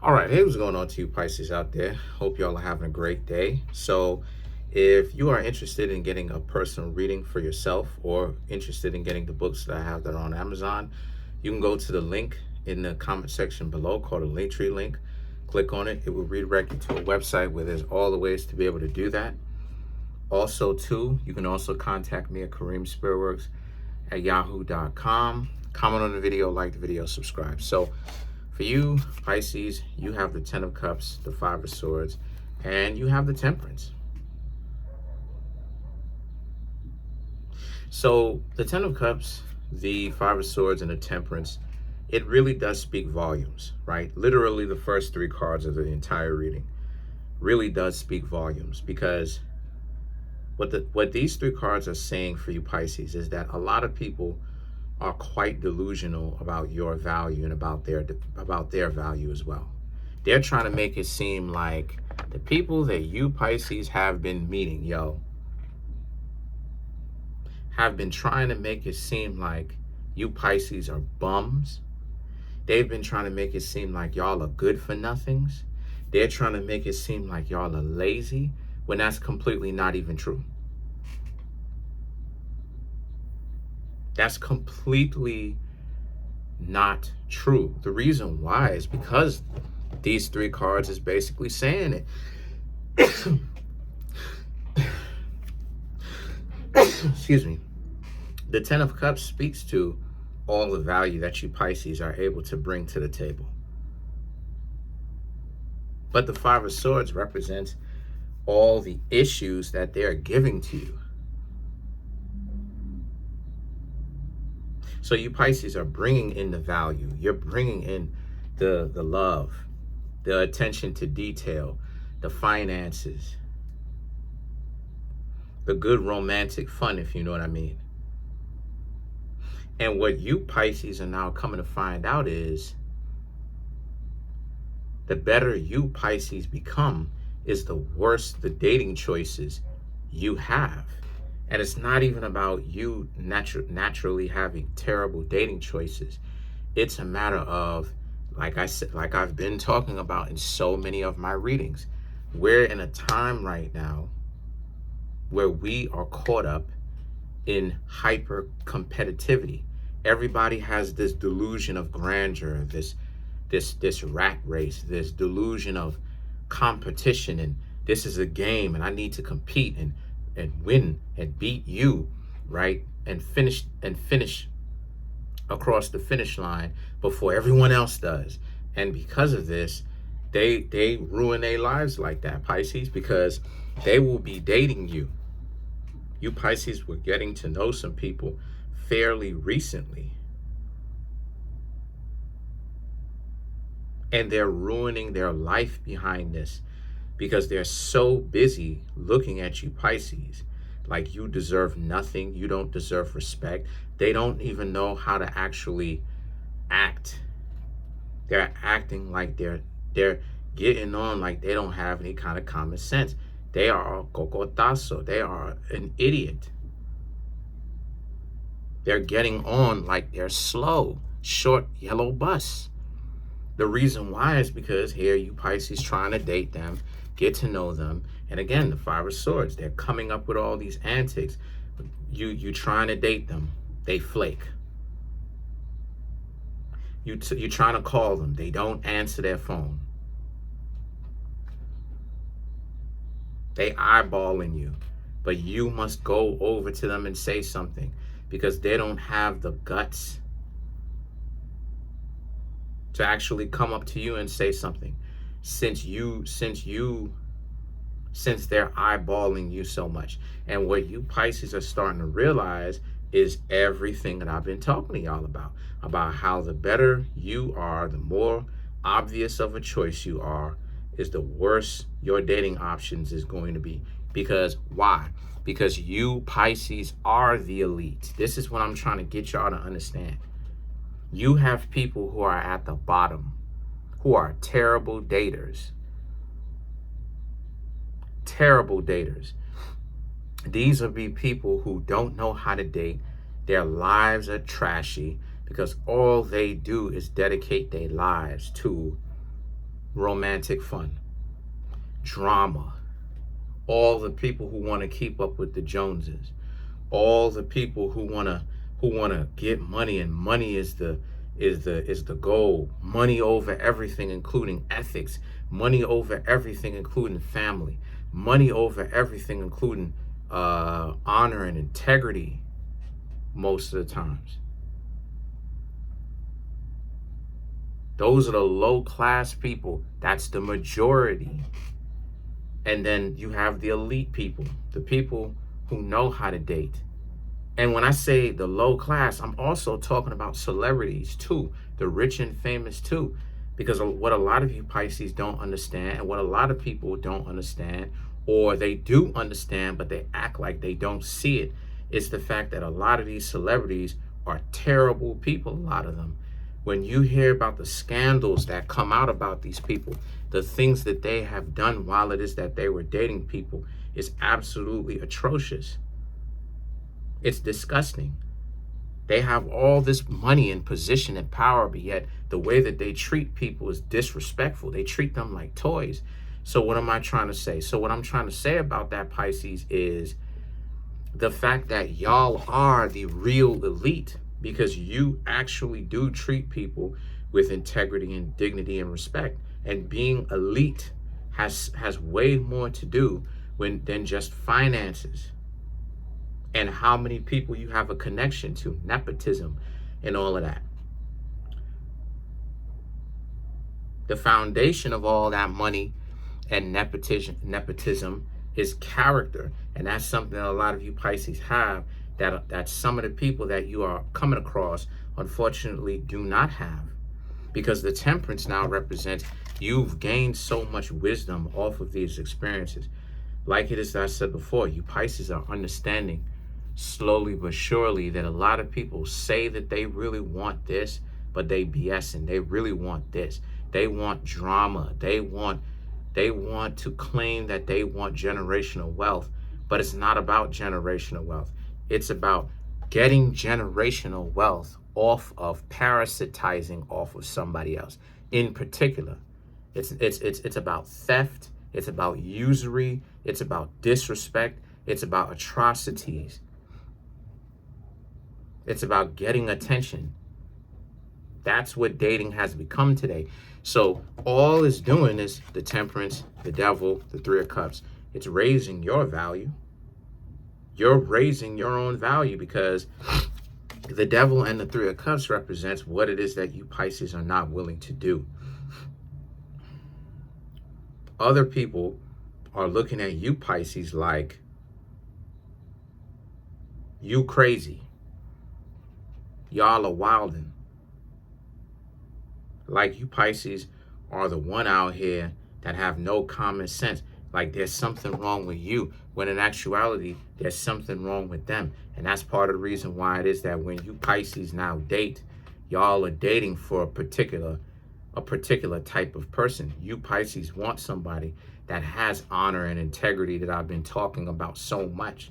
All right, hey, what's going on to you Pisces out there? Hope y'all are having a great day. So, if you are interested in getting a personal reading for yourself or interested in getting the books that I have that are on Amazon, you can go to the link in the comment section below called a Linktree link. Click on it. It will redirect you to a website where there's all the ways to be able to do that. Also, too, you can also contact me at Kareemspiritworks at yahoo.com. Comment on the video, like the video, subscribe. So, for you, Pisces, you have the Ten of Cups, the Five of Swords, and you have the Temperance. So the Ten of Cups, the Five of Swords, and the Temperance, it really does speak volumes, right? Literally the first three cards of the entire reading really does speak volumes, because what these three cards are saying for you, Pisces, is that a lot of people are quite delusional about your value and about their value as well. They're trying to make it seem like the people that you Pisces have been meeting, have been trying to make it seem like you Pisces are bums. They've been trying to make it seem like y'all are good for nothings. They're trying to make it seem like y'all are lazy, when that's completely not even true. That's completely not true. The reason why is because these three cards is basically saying it. Excuse me. The Ten of Cups speaks to all the value that you Pisces are able to bring to the table. But the Five of Swords represents all the issues that they're giving to you. So you Pisces are bringing in the value. You're bringing in the love, the attention to detail, the finances, the good romantic fun, if you know what I mean. And what you Pisces are now coming to find out is the better you Pisces become is the worse the dating choices you have. And it's not even about you naturally having terrible dating choices. It's a matter of, like I said, like I've been talking about in so many of my readings, we're in a time right now where we are caught up in hyper competitivity. Everybody has this delusion of grandeur, this rat race, this delusion of competition, and this is a game and I need to compete and win and beat you, right? And finish across the finish line before everyone else does. And because of this, they ruin their lives like that, Pisces, because they will be dating you. You Pisces were getting to know some people fairly recently, and they're ruining their life behind this because they're so busy looking at you Pisces like you deserve nothing, you don't deserve respect. They don't even know how to actually act. They're acting like they're getting on like they don't have any kind of common sense. They are a cocotazo. They are an idiot. They're getting on like they're slow, short yellow bus. The reason why is because here you Pisces trying to date them, get to know them. And again, the Five of Swords, they're coming up with all these antics. You trying to date them, they flake. You trying to call them, they don't answer their phone. They eyeballing you, but you must go over to them and say something because they don't have the guts to actually come up to you and say something, since they're eyeballing you so much. And what you Pisces are starting to realize is everything that I've been talking to y'all about how the better you are, the more obvious of a choice you are, is the worse your dating options is going to be. Because why? Because you Pisces are the elite. This is what I'm trying to get y'all to understand. You have people who are at the bottom, who are terrible daters. Terrible daters. These will be people who don't know how to date. Their lives are trashy because all they do is dedicate their lives to romantic fun, drama, all the people who want to keep up with the Joneses, all the people who want to get money, and money is the goal. Money over everything, including ethics. Money over everything, including family. Money over everything, including honor and integrity. Most of the times, those are the low class people. That's the majority. And then you have the elite people, the people who know how to date. And when I say the low class, I'm also talking about celebrities too, the rich and famous too. Because what a lot of you Pisces don't understand, and what a lot of people don't understand, or they do understand, but they act like they don't see it, is the fact that a lot of these celebrities are terrible people, a lot of them. When you hear about the scandals that come out about these people, the things that they have done while it is that they were dating people, is absolutely atrocious. It's disgusting. They have all this money and position and power, but yet the way that they treat people is disrespectful. They treat them like toys. So what am I trying to say? So what I'm trying to say about that, Pisces, is the fact that y'all are the real elite, because you actually do treat people with integrity and dignity and respect. And being elite has way more to do than just finances and how many people you have a connection to, nepotism and all of that. The foundation of all that money and nepotism is character. And that's something that a lot of you Pisces have, that some of the people that you are coming across unfortunately do not have. Because the temperance now represents you've gained so much wisdom off of these experiences. Like it is that I said before, you Pisces are understanding slowly but surely that a lot of people say that they really want this, but they BS, and they really want this. They want drama. They want to claim that they want generational wealth, but it's not about generational wealth. It's about getting generational wealth off of parasitizing off of somebody else. In particular, it's about theft. It's about usury. It's about disrespect. It's about atrocities. It's about getting attention. That's what dating has become today. So all it's doing is the temperance, the devil, the Three of Cups. It's raising your value. You're raising your own value, because the devil and the Three of Cups represents what it is that you Pisces are not willing to do. Other people are looking at you Pisces like, you crazy. Y'all are wildin'. Like you Pisces are the one out here that have no common sense. Like there's something wrong with you, when in actuality, there's something wrong with them. And that's part of the reason why it is that when you Pisces now date, y'all are dating for a particular type of person. You Pisces want somebody that has honor and integrity, that I've been talking about so much,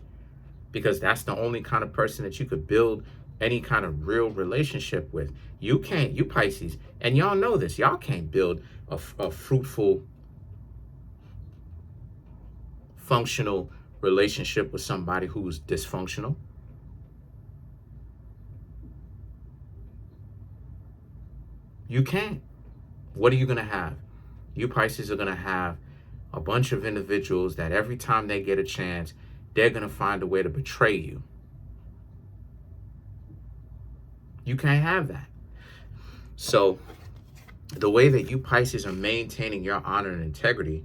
because that's the only kind of person that you could build any kind of real relationship with. You Pisces, and y'all know this, y'all can't build a fruitful, functional relationship with somebody who's dysfunctional. You can't. What are you going to have? You Pisces are going to have a bunch of individuals that every time they get a chance, they're going to find a way to betray you. You can't have that. So the way that you Pisces are maintaining your honor and integrity,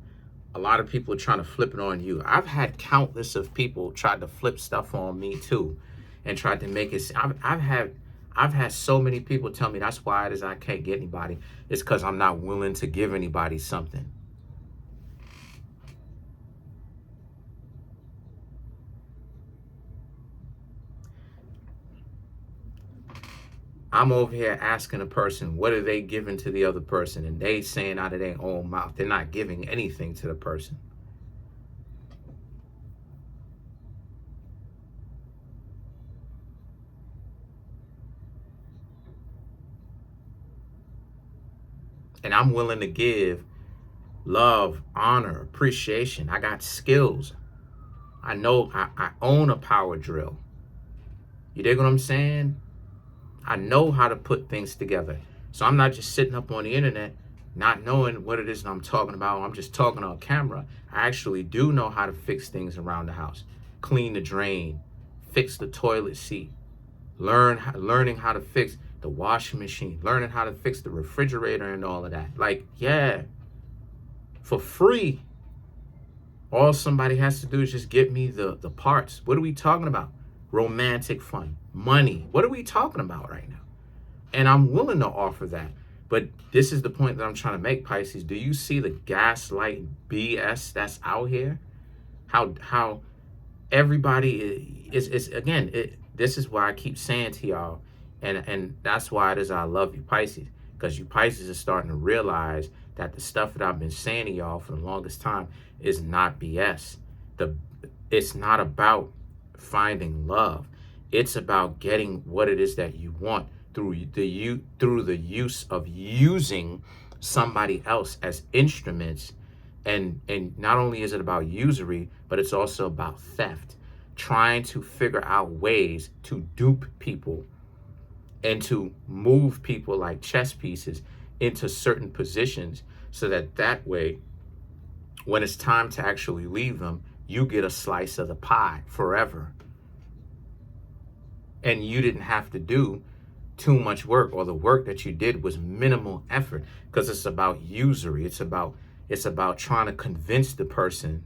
a lot of people are trying to flip it on you. I've had countless of people try to flip stuff on me too, and tried to make it. I've had so many people tell me that's why it is I can't get anybody. It's because I'm not willing to give anybody something. I'm over here asking a person, what are they giving to the other person? And they saying out of their own mouth, they're not giving anything to the person. And I'm willing to give love, honor, appreciation. I got skills. I know I own a power drill. You dig what I'm saying? I know how to put things together. So I'm not just sitting up on the internet not knowing what it is that I'm talking about. I'm just talking on camera. I actually do know how to fix things around the house. Clean the drain, fix the toilet seat, learning how to fix the washing machine, learning how to fix the refrigerator and all of that. Like, yeah, for free. All somebody has to do is just get me the parts. What are we talking about? Romantic fun, money. What are we talking about right now? And I'm willing to offer that. But this is the point that I'm trying to make, Pisces. Do you see the gaslight BS that's out here? How everybody is again, this is why I keep saying to y'all, and that's why it is I love you, Pisces. Because you Pisces are starting to realize that the stuff that I've been saying to y'all for the longest time is not BS. It's not about finding love. It's about getting what it is that you want through the use of using somebody else as instruments. And not only is it about usury, but it's also about theft, trying to figure out ways to dupe people and to move people like chess pieces into certain positions so that way, when it's time to actually leave them, you get a slice of the pie forever. And you didn't have to do too much work, or the work that you did was minimal effort, because it's about usury. It's about trying to convince the person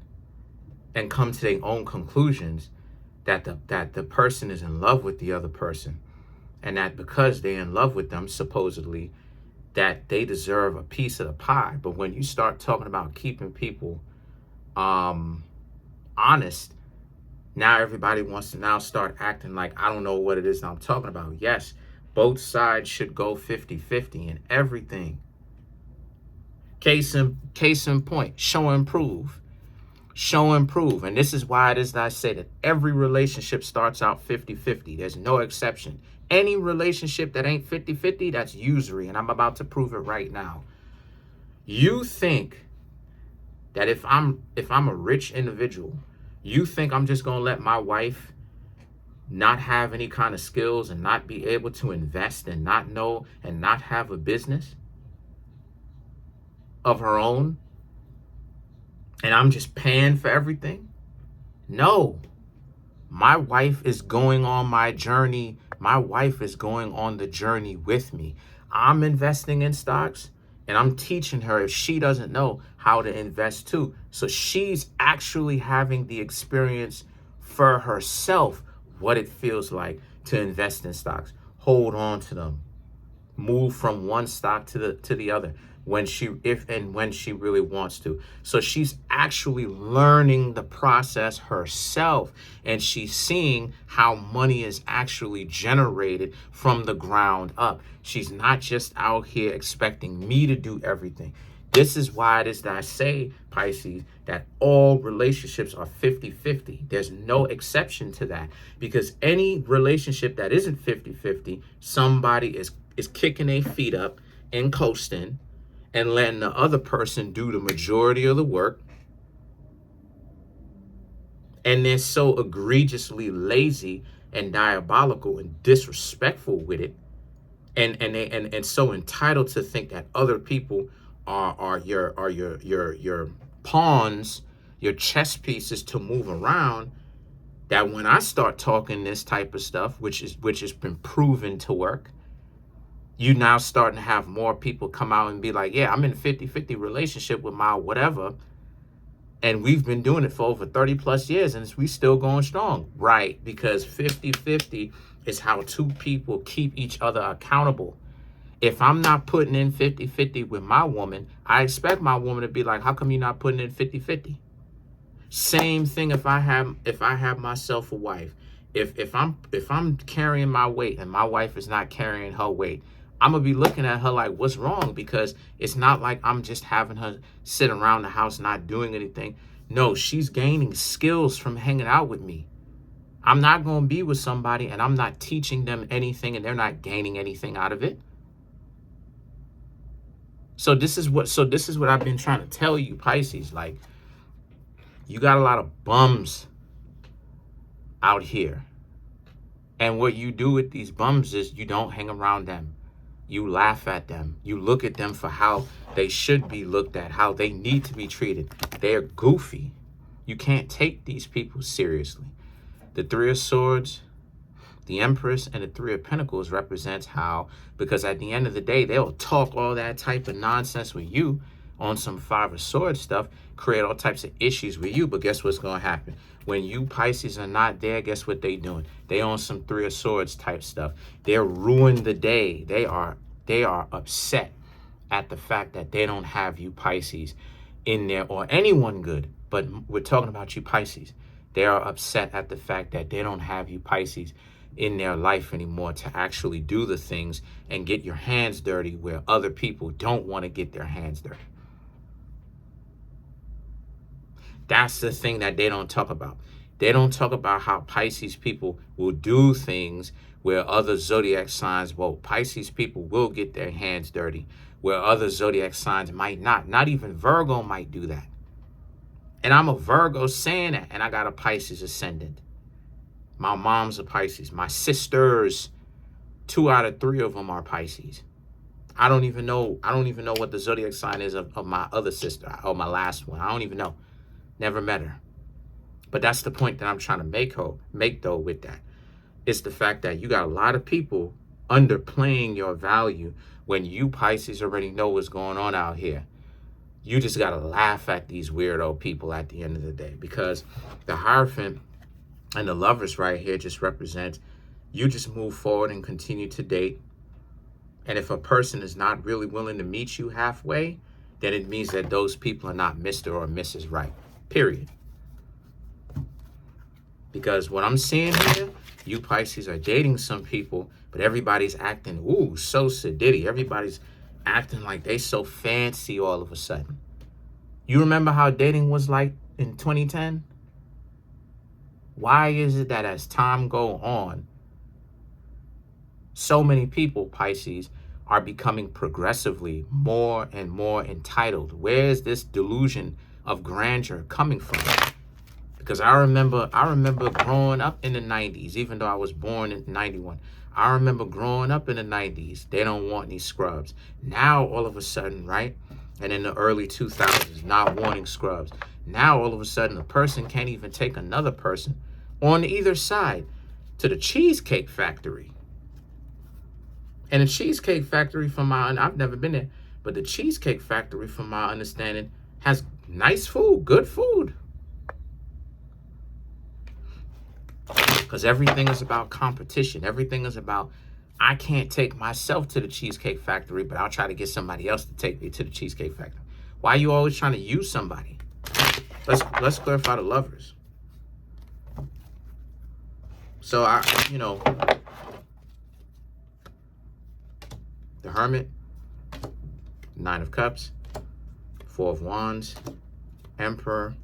and come to their own conclusions that the person is in love with the other person, and that because they're in love with them, supposedly, that they deserve a piece of the pie. But when you start talking about keeping people honest, now everybody wants to now start acting like I don't know what it is I'm talking about. Yes, both sides should go 50-50 in everything. Case in point, show and prove. Show and prove. And this is why it is that I say that every relationship starts out 50-50. There's no exception. Any relationship that ain't 50-50, that's usury. And I'm about to prove it right now. You think that if I'm a rich individual, you think I'm just going to let my wife not have any kind of skills and not be able to invest and not know and not have a business of her own, and I'm just paying for everything? No. My wife is going on my journey. My wife is going on the journey with me. I'm investing in stocks, and I'm teaching her, if she doesn't know, how to invest too. So she's actually having the experience for herself, what it feels like to invest in stocks, hold on to them, move from one stock to the other when she really wants to. So she's actually learning the process herself, and she's seeing how money is actually generated from the ground up. She's not just out here expecting me to do everything. This is why it is that I say, Pisces, that all relationships are 50-50. There's no exception to that, because any relationship that isn't 50-50, somebody is kicking their feet up and coasting and letting the other person do the majority of the work. And they're so egregiously lazy and diabolical and disrespectful with it, and so entitled to think that other people are your pawns, your chess pieces to move around, that when I start talking this type of stuff, which has been proven to work, you now starting to have more people come out and be like, yeah, I'm in a 50-50 relationship with my whatever, and we've been doing it for over 30 plus years, and we still going strong. Right, because 50-50 is how two people keep each other accountable. If I'm not putting in 50-50 with my woman, I expect my woman to be like, how come you're not putting in 50-50? Same thing if I have myself a wife. If I'm carrying my weight and my wife is not carrying her weight, I'm gonna be looking at her like, what's wrong? Because it's not like I'm just having her sit around the house not doing anything. No, she's gaining skills from hanging out with me. I'm not gonna be with somebody and I'm not teaching them anything and they're not gaining anything out of it. So this is what I've been trying to tell you, Pisces. Like, you got a lot of bums out here. And what you do with these bums is you don't hang around them. You laugh at them. You look at them for how they should be looked at, how they need to be treated. They're goofy. You can't take these people seriously. The Three of Swords, the Empress, and the Three of Pentacles represents how, because at the end of the day, they'll talk all that type of nonsense with you on some Five of Swords stuff, create all types of issues with you. But guess what's going to happen? When you Pisces are not there, guess what they doing? They on some Three of Swords type stuff. They're ruining the day. They are upset at the fact that they don't have you Pisces in there, or anyone good. But we're talking about you Pisces. They are upset at the fact that they don't have you Pisces in their life anymore to actually do the things and get your hands dirty where other people don't want to get their hands dirty. That's the thing that they don't talk about. They don't talk about how Pisces people will do things where other zodiac signs, well, Pisces people will get their hands dirty where other zodiac signs might not. Not even Virgo might do that. And I'm a Virgo saying that, and I got a Pisces ascendant. My mom's a Pisces. My sisters, 2 out of 3 of them are Pisces. I don't even know what the zodiac sign is of my other sister, or my last one. I don't even know. Never met her. But that's the point that I'm trying to make though with that. It's the fact that you got a lot of people underplaying your value when you Pisces already know what's going on out here. You just got to laugh at these weirdo people at the end of the day, because the Hierophant and the Lovers right here just represent you just move forward and continue to date. And if a person is not really willing to meet you halfway, then it means that those people are not Mr. or Mrs. Right. Period. Because what I'm seeing here, you Pisces are dating some people, but everybody's acting, ooh, so sedity. Everybody's acting like they so fancy all of a sudden. You remember how dating was like in 2010? Why is it that as time go on, so many people, Pisces, are becoming progressively more and more entitled? Where is this delusion of grandeur coming from? Because I remember growing up in the 90s, even though I was born in 91. I remember growing up in the 90s, they don't want any scrubs. Now, all of a sudden, right? And in the early 2000s, not wanting scrubs. Now, all of a sudden, a person can't even take another person on either side to the Cheesecake Factory. And the Cheesecake Factory, I've never been there, but the Cheesecake Factory, from my understanding, has nice food, good food. Because everything is about competition. Everything is about, I can't take myself to the Cheesecake Factory, but I'll try to get somebody else to take me to the Cheesecake Factory. Why are you always trying to use somebody? Let's clarify the Lovers. So the Hermit, Nine of Cups, Four of Wands, Emperor,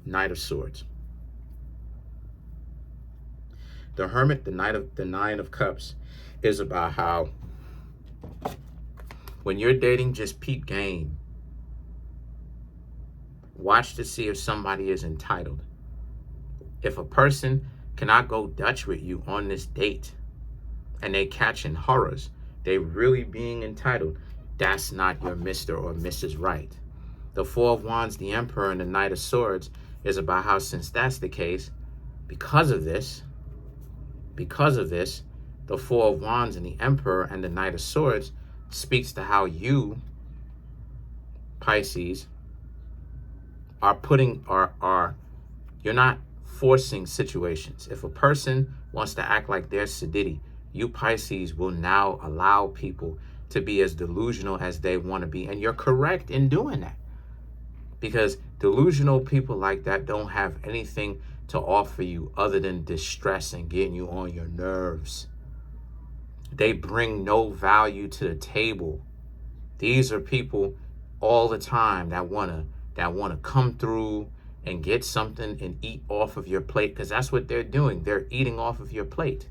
Knight of Swords. The Hermit, the Nine of Cups, is about how when you're dating, just peep game. Watch to see if somebody is entitled. If a person cannot go Dutch with you on this date and they catching horrors, they really being entitled, that's not your Mr. or Mrs. Right. The Four of Wands, the Emperor, and the Knight of Swords is about how, since that's the case, because of this, the Four of Wands and the Emperor and the Knight of Swords speaks to how you, Pisces, you're not forcing situations. If a person wants to act like they're sedity, you Pisces will now allow people to be as delusional as they want to be. And you're correct in doing that. Because delusional people like that don't have anything to offer you other than distress and getting you on your nerves. They bring no value to the table. These are people all the time that wanna come through and get something and eat off of your plate, because that's what they're doing. They're eating off of your plate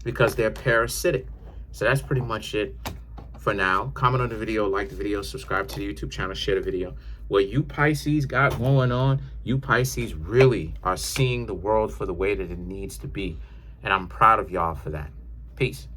because they're parasitic. So that's pretty much it for now. Comment on the video, like the video, subscribe to the YouTube channel, share the video. What you Pisces got going on, you Pisces really are seeing the world for the way that it needs to be. And I'm proud of y'all for that. Peace.